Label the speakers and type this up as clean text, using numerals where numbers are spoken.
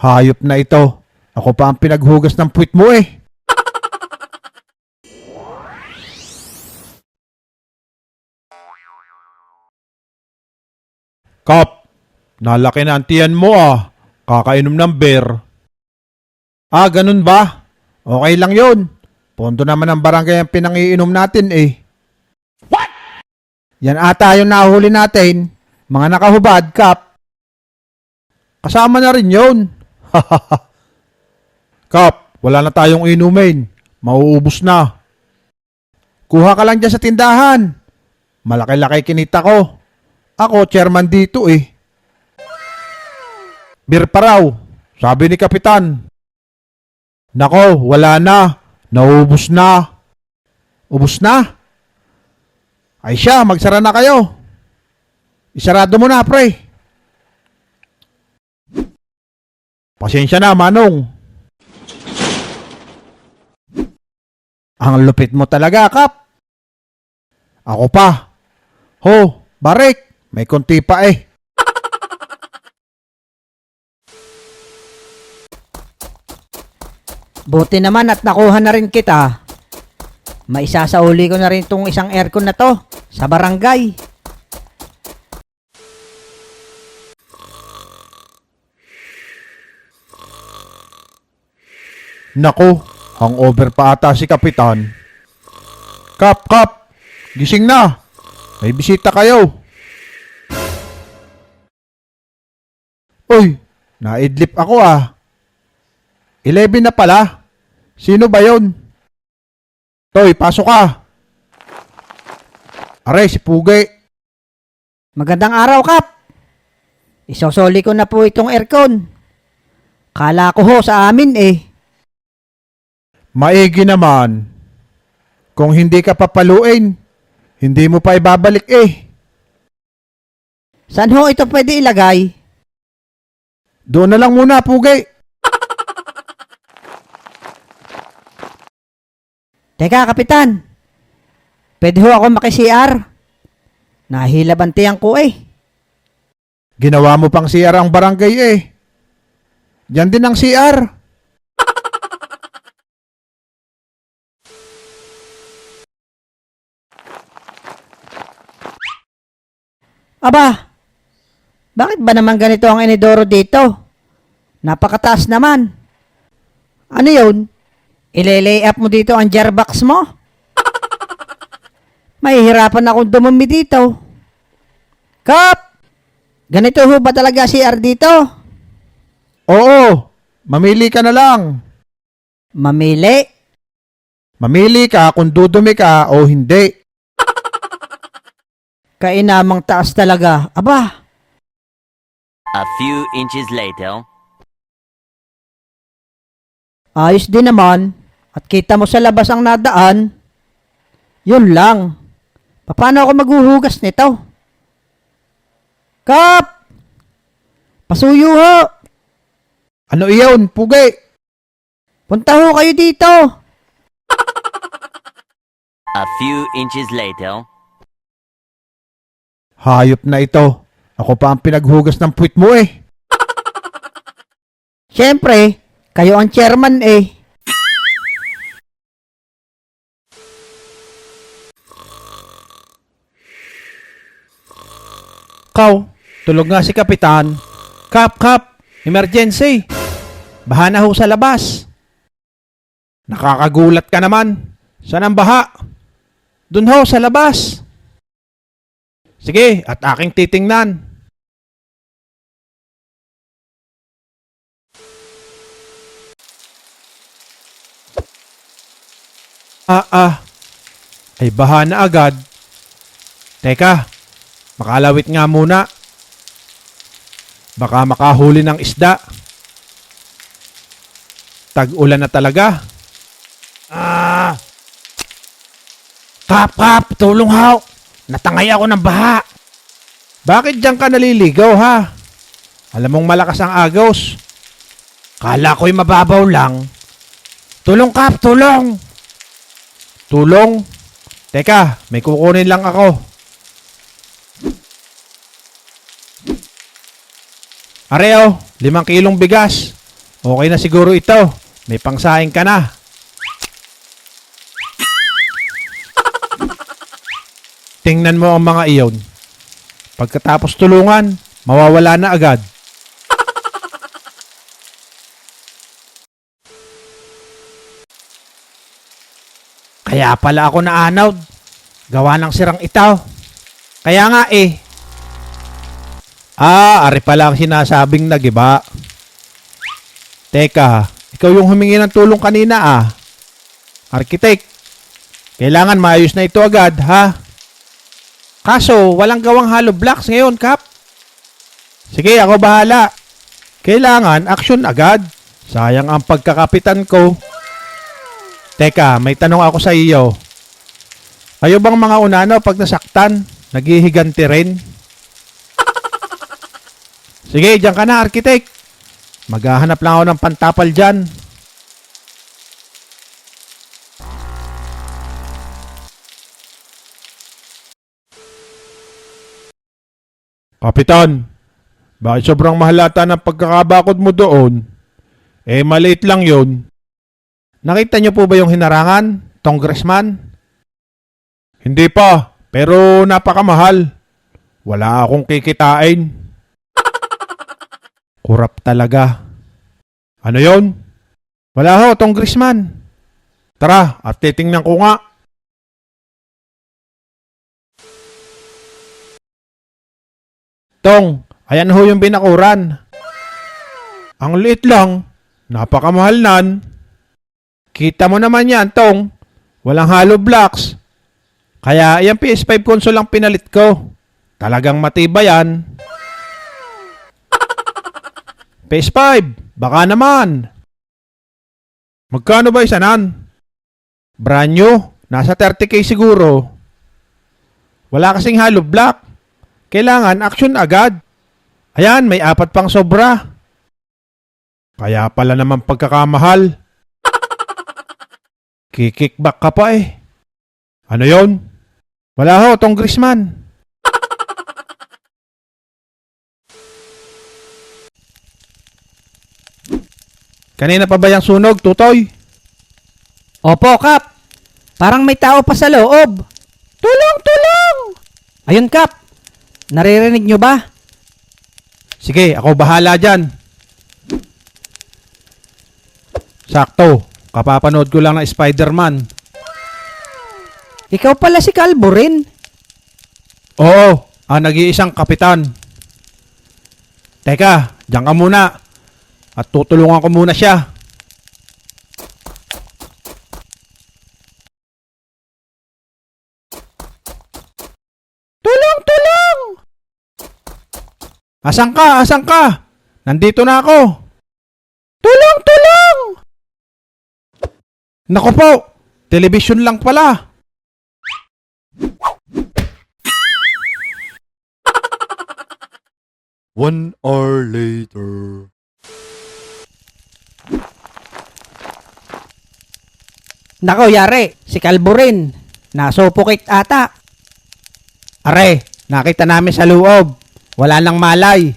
Speaker 1: Hayop na ito. Ako pa ang pinaghugas ng puwit mo eh. Kap, nalaki na ang tiyan mo ah. Kakainom ng beer. Ah, ganun ba? Okay lang yun. Pondo naman ng barangay ang pinangiinom natin eh. What? Yan ata yung nahuli natin. Mga nakahubad, Kap. Kasama na rin yun. Kap, wala na tayong inumin. Mauubos na. Kuha ka lang dyan sa tindahan. Malaki-laki kinita ko. Ako, chairman dito eh. Beer pa raw, sabi ni Kapitan. Nako, wala na. Naubos na. Ubos na? Ay siya, magsara na kayo. Isarado mo na, pre. Pasensya na, Manong. Ang lupit mo talaga, Kap. Ako pa. Ho, Barik. May konti pa eh.
Speaker 2: Buti naman at nakuha na rin kita. Maisasauli ko na rin tong isang aircon na to sa barangay.
Speaker 1: Nako, hangover pa ata si Kapitan. Kap, gising na. May bisita kayo. Uy, naidlip ako ah. 11 na pala. Sino ba yon? Toy, pasok ka. Aray, si Pugi.
Speaker 2: Magandang araw, Kap. Isosoli ko na po itong aircon. Kala ko ho sa amin eh.
Speaker 1: Maigi naman. Kung hindi ka papaluin, hindi mo pa ibabalik eh.
Speaker 2: Saan ho ito pwede ilagay?
Speaker 1: Doon na lang muna, Pugi.
Speaker 2: Teka, Kapitan. Pwede ho ako maki-CR? Nahilabantiyan ko eh.
Speaker 1: Ginawa mo pang CR ang barangay eh. Diyan din ang CR.
Speaker 2: Aba, bakit ba naman ganito ang inidoro dito? Napakataas naman. Ano yun? Ile-lay up mo dito ang jarbox mo? Mahihirapan akong dumumi dito. Kap! Ganito ho ba talaga CR dito?
Speaker 1: Oo, mamili ka na lang.
Speaker 2: Mamili?
Speaker 1: Mamili ka kung dudumi ka o hindi.
Speaker 2: Kainamang taas talaga. Aba,
Speaker 3: A few inches later.
Speaker 2: ayos din naman. At kita mo sa labas ang nadaan. Yun lang. Paano ako maghuhugas nito? Kap! Pasuyo ho!
Speaker 1: Ano iyon, Pugi?
Speaker 2: Punta ho kayo dito!
Speaker 3: A few inches later.
Speaker 1: Hayop na ito. Ako pa ang pinaghugas ng puwit mo eh.
Speaker 2: Siyempre, kayo ang chairman eh.
Speaker 1: Kaw, tulog nga si Kapitan. Kap, emergency. Baha na ho sa labas. Nakakagulat ka naman. Saan ang baha? Dun ho sa labas. Sige, at aking titingnan. Ay baha na agad. Teka, makalawit nga muna. Baka makahuli ng isda. Tag-ulan na talaga. Kap, tulong haw. Natangay ako ng baha. Bakit diyan ka naliligaw ha? Alam mong malakas ang agos. Kala ko'y mababaw lang. Tulong, Kap, tulong. Tulong? Teka, may kukunin lang ako. Areo, 5 kilong bigas. Okay na siguro ito. May pangsaing ka na. Tingnan mo ang mga iyon. Pagkatapos tulungan, mawawala na agad. Kaya pala ako naanod. Gawa ng sirang itaw. Kaya nga eh. Ari pala ang sinasabing nagiba. Teka, ikaw yung humingi ng tulong kanina Architect, kailangan maayos na ito agad, ha? Kaso, walang gawang hollow blocks ngayon, Kap. Sige, ako bahala. Kailangan action agad. Sayang ang pagkakapitan ko. Teka, may tanong ako sa iyo. Kayo bang mga unano pag nasaktan, naghihiganti rin? Sige, diyan ka na, Architect. Maghahanap lang ako ng pantapal dyan. Kapitan, bakit sobrang mahalata ng pagkakabakod mo doon? Maliit lang yun. Nakita niyo po ba yung hinarangan, Congressman? Hindi pa, pero napakamahal. Wala akong kikitain. Kurap talaga. Ano yon? Wala ho, Congressman. Tara, at titingnan ko nga. Tong, ayan ho yung binakuran. Ang liit lang, napakamahal nan. Kita mo naman yan, Tong. Walang hollow blocks. Kaya yung PS5 console lang pinalit ko. Talagang matibay yan. PS5, baka naman. Magkano ba isa nan? Brand new, nasa 30k siguro. Wala kasing hollow block. Kailangan action agad. Ayan, may 4 pang sobra. Kaya pala naman pagkakamahal. Kikickback ka pa eh. Ano yon? Wala ho, Congressman. Kanina pa ba yung sunog, Tutoy?
Speaker 2: Opo, Kap. Parang may tao pa sa loob. Tulong, tulong! Ayun, Kap. Naririnig nyo ba?
Speaker 1: Sige, ako bahala dyan. Sakto, kapapanood ko lang ng Spider-Man.
Speaker 2: Ikaw pala si Kalbo rin.
Speaker 1: Oo, ang nag-iisang kapitan. Teka, diyan ka muna. At tutulungan ko muna siya. Tulong, tulong! Asan ka? Asan ka? Nandito na ako. Tulong, tulong! Naku po, television lang pala.
Speaker 4: One hour later.
Speaker 2: Nako, yari. Si Kalbo rin. Nasupukit ata.
Speaker 1: Are, nakita namin sa loob. Wala nang malay.